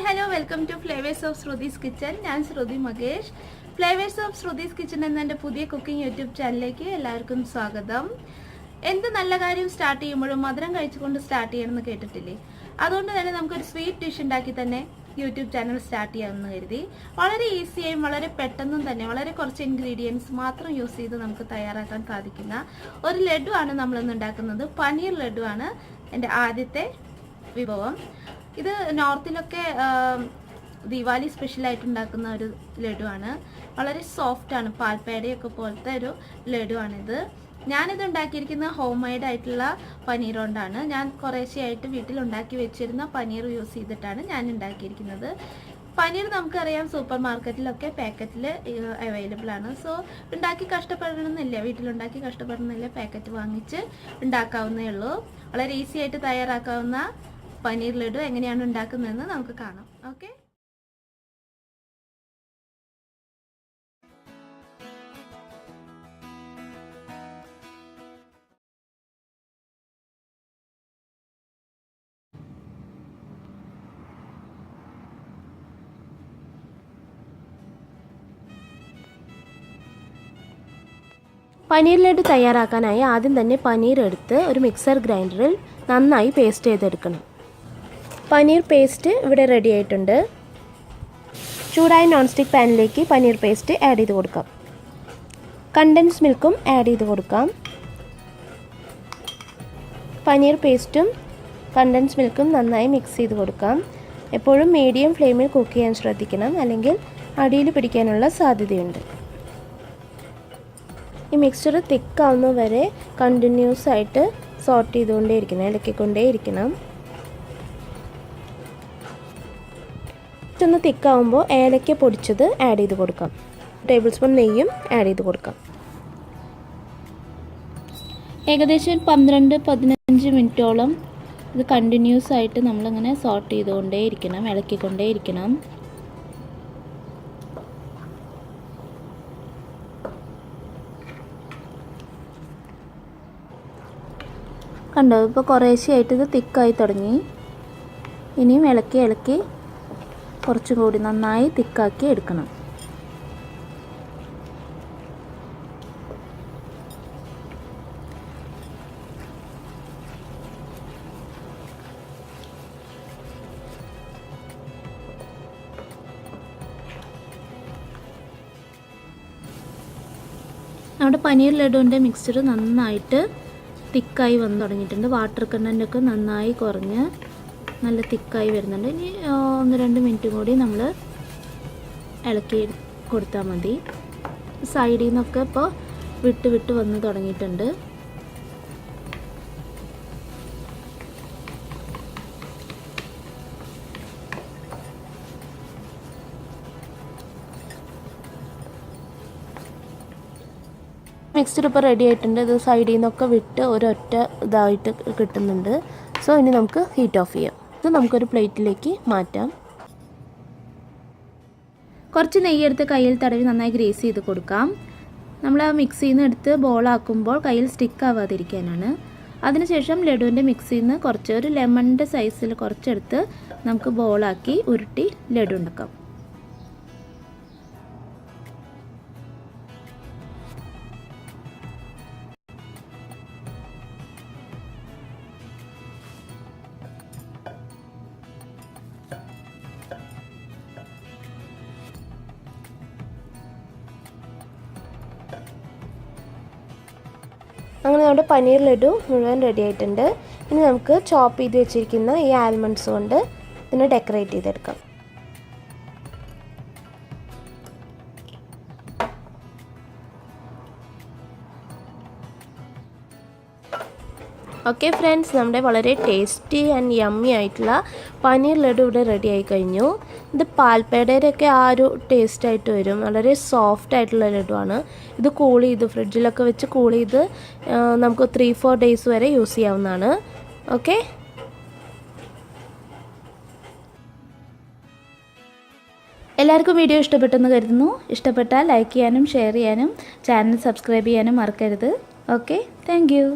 hello, welcome to Flavors of Sruthy's Kitchen. ഞാൻ ശ്രുതി Makesh. Flavors of Sruthy's Kitchen എന്ന എൻ്റെ പുതിയ കുക്കിംഗ് യൂട്യൂബ് ചാനലിലേക്ക് എല്ലാവർക്കും സ്വാഗതം. എന്ത് നല്ല കാര്യം സ്റ്റാർട്ട് ചെയ്യുമ്പോഴും മധുരം കഴിച്ചുകൊണ്ട് സ്റ്റാർട്ട് ചെയ്യണമെന്ന് കേട്ടിട്ടില്ലേ? അതുകൊണ്ട് തന്നെ നമുക്കൊരു സ്വീറ്റ് ഡിഷ് ഉണ്ടാക്കി തന്നെ യൂട്യൂബ് ചാനൽ സ്റ്റാർട്ട് ചെയ്യാമെന്ന് കരുതി. വളരെ ഈസിയായും വളരെ പെട്ടെന്നും തന്നെ വളരെ കുറച്ച് ഇൻഗ്രീഡിയൻസ് മാത്രം യൂസ് ചെയ്ത് നമുക്ക് തയ്യാറാക്കാൻ സാധിക്കുന്ന ഒരു ലഡു ആണ് നമ്മളിന്ന് ഉണ്ടാക്കുന്നത്. പനീർ ലഡു ആണ് എൻ്റെ ആദ്യത്തെ വിഭവം. ഇത് നോർത്തിലൊക്കെ ദിവാലി സ്പെഷ്യലായിട്ട് ഉണ്ടാക്കുന്ന ഒരു ലഡുവാണ്. വളരെ സോഫ്റ്റാണ്, പാൽപ്പേടയൊക്കെ പോലത്തെ ഒരു ലഡുവാണിത്. ഞാനിത് ഉണ്ടാക്കിയിരിക്കുന്ന ഹോം മെയ്ഡ് ആയിട്ടുള്ള പനീർ കൊണ്ടാണ്. ഞാൻ കുറേശ്ശെയായിട്ട് വീട്ടിൽ ഉണ്ടാക്കി വെച്ചിരുന്ന പനീർ യൂസ് ചെയ്തിട്ടാണ് ഞാൻ ഉണ്ടാക്കിയിരിക്കുന്നത്. പനീർ നമുക്കറിയാം സൂപ്പർ മാർക്കറ്റിലൊക്കെ പാക്കറ്റിൽ അവൈലബിൾ ആണ്. സോ ഉണ്ടാക്കി കഷ്ടപ്പെടണമെന്നില്ല, വീട്ടിലുണ്ടാക്കി കഷ്ടപ്പെടണമെന്നില്ല, പാക്കറ്റ് വാങ്ങിച്ച് ഉണ്ടാക്കാവുന്നേ ഉള്ളൂ. വളരെ ഈസി ആയിട്ട് തയ്യാറാക്കാവുന്ന പനീർ ലഡു എങ്ങനെയാണ് ഉണ്ടാക്കുന്നതെന്ന് നമുക്ക് കാണാം. ഓക്കെ, പനീർ ലഡു തയ്യാറാക്കാനായി ആദ്യം തന്നെ പനീർ എടുത്ത് ഒരു മിക്സർ ഗ്രൈൻഡറിൽ നന്നായി പേസ്റ്റ് ചെയ്തെടുക്കണം. പനീർ പേസ്റ്റ് ഇവിടെ റെഡി ആയിട്ടുണ്ട്. ചൂടായ നോൺ സ്റ്റിക്ക് പാനിലേക്ക് പനീർ പേസ്റ്റ് ആഡ് ചെയ്ത് കൊടുക്കാം. കണ്ടൻസ് മിൽക്കും ആഡ് ചെയ്ത് കൊടുക്കാം. പനീർ പേസ്റ്റും കണ്ടൻസ് മിൽക്കും നന്നായി മിക്സ് ചെയ്ത് കൊടുക്കാം. എപ്പോഴും മീഡിയം ഫ്ലെയിമിൽ കുക്ക് ചെയ്യാൻ ശ്രദ്ധിക്കണം, അല്ലെങ്കിൽ അടിയിൽ പിടിക്കാനുള്ള സാധ്യതയുണ്ട്. ഈ മിക്സ്ചർ തിക്കാവുന്ന വരെ കണ്ടിന്യൂസ് ആയിട്ട് സോട്ട് ചെയ്തുകൊണ്ടേയിരിക്കണം, ഇളക്കിക്കൊണ്ടേയിരിക്കണം. ഒന്ന് തിക്കാവുമ്പോൾ ഏലക്ക പൊടിച്ചത് ആഡ് ചെയ്ത് കൊടുക്കാം. ടേബിൾ സ്പൂൺ നെയ്യും ആഡ് ചെയ്ത് കൊടുക്കാം. ഏകദേശം 12-15 മിനിറ്റോളം ഇത് കണ്ടിന്യൂസ് ആയിട്ട് നമ്മളിങ്ങനെ സോട്ട് ചെയ്തുകൊണ്ടേയിരിക്കണം, ഇളക്കിക്കൊണ്ടേയിരിക്കണം. കണ്ടോ, ഇപ്പോൾ കുറേശ്ശെയായിട്ട് ഇത് തിക്കായി തുടങ്ങി. ഇനിയും ഇളക്കി കുറച്ചും കൂടി നന്നായി തിക്കാക്കി എടുക്കണം. നമ്മുടെ പനീർ ലഡുവിൻ്റെ മിക്സ്ചർ നന്നായിട്ട് തിക്കായി വന്ന് തുടങ്ങിയിട്ടുണ്ട്. വാട്ടർ കണ്ടൻറ്റൊക്കെ നന്നായി കുറഞ്ഞ് നല്ല തിക്കായി വരുന്നുണ്ട്. ഇനി 1-2 മിനിറ്റ് കൂടി നമ്മൾ ഇളക്കി കൊടുത്താൽ മതി. സൈഡിൽ നിന്നൊക്കെ ഇപ്പോൾ വിട്ട് വന്ന് തുടങ്ങിയിട്ടുണ്ട്. മിക്സ്ചർ ഇപ്പോൾ റെഡി ആയിട്ടുണ്ട്. ഇത് സൈഡിൽ നിന്നൊക്കെ വിട്ട് ഒരൊറ്റ ഇതായിട്ട് കിട്ടുന്നുണ്ട്. സോ ഇനി നമുക്ക് ഹീറ്റ് ഓഫ് ചെയ്യാം. ഇത് നമുക്കൊരു പ്ലേറ്റിലേക്ക് മാറ്റാം. കുറച്ച് നെയ്യെടുത്ത് കയ്യിൽ തടവി നന്നായി ഗ്രേസ് ചെയ്ത് കൊടുക്കാം. നമ്മൾ ആ മിക്സിയിൽ നിന്ന് എടുത്ത് ബോളാക്കുമ്പോൾ കയ്യിൽ സ്റ്റിക്ക് ആവാതിരിക്കാനാണ്. അതിനുശേഷം ലഡുവിൻ്റെ മിക്സിയിൽ നിന്ന് കുറച്ച് ഒരു ലെമണിൻ്റെ സൈസിൽ കുറച്ചെടുത്ത് നമുക്ക് ബോളാക്കി ഉരുട്ടി ലഡു ഉണ്ടാക്കാം. അങ്ങനെ നമ്മുടെ പനീർ ലഡു മുഴുവൻ റെഡി ആയിട്ടുണ്ട്. ഇനി നമുക്ക് ചോപ്പ് ചെയ്ത് വെച്ചിരിക്കുന്ന ഈ ആൽമണ്ട്സ് കൊണ്ട് ഇതിനെ ഡെക്കറേറ്റ് ചെയ്തെടുക്കാം. ഓക്കെ ഫ്രണ്ട്സ്, നമ്മുടെ വളരെ ടേസ്റ്റി ആൻഡ് യമ്മി ആയിട്ടുള്ള പനീർ ലഡു ഇവിടെ റെഡി ആയി കഴിഞ്ഞു. ഇത് പാൽപ്പേടയുടെയൊക്കെ ആ ഒരു ടേസ്റ്റായിട്ട് വരും. വളരെ സോഫ്റ്റ് ആയിട്ടുള്ള ലഡുവാണ്. ഇത് കൂൾ ചെയ്ത് ഫ്രിഡ്ജിലൊക്കെ വെച്ച് കൂൾ ചെയ്ത് നമുക്ക് 3-4 ഡേയ്സ് വരെ യൂസ് ചെയ്യാവുന്നതാണ്. ഓക്കെ, എല്ലാവർക്കും വീഡിയോ ഇഷ്ടപ്പെട്ടെന്ന് കരുതുന്നു. ഇഷ്ടപ്പെട്ടാൽ ലൈക്ക് ചെയ്യാനും ഷെയർ ചെയ്യാനും ചാനൽ സബ്സ്ക്രൈബ് ചെയ്യാനും മറക്കരുത്. Okay, thank you.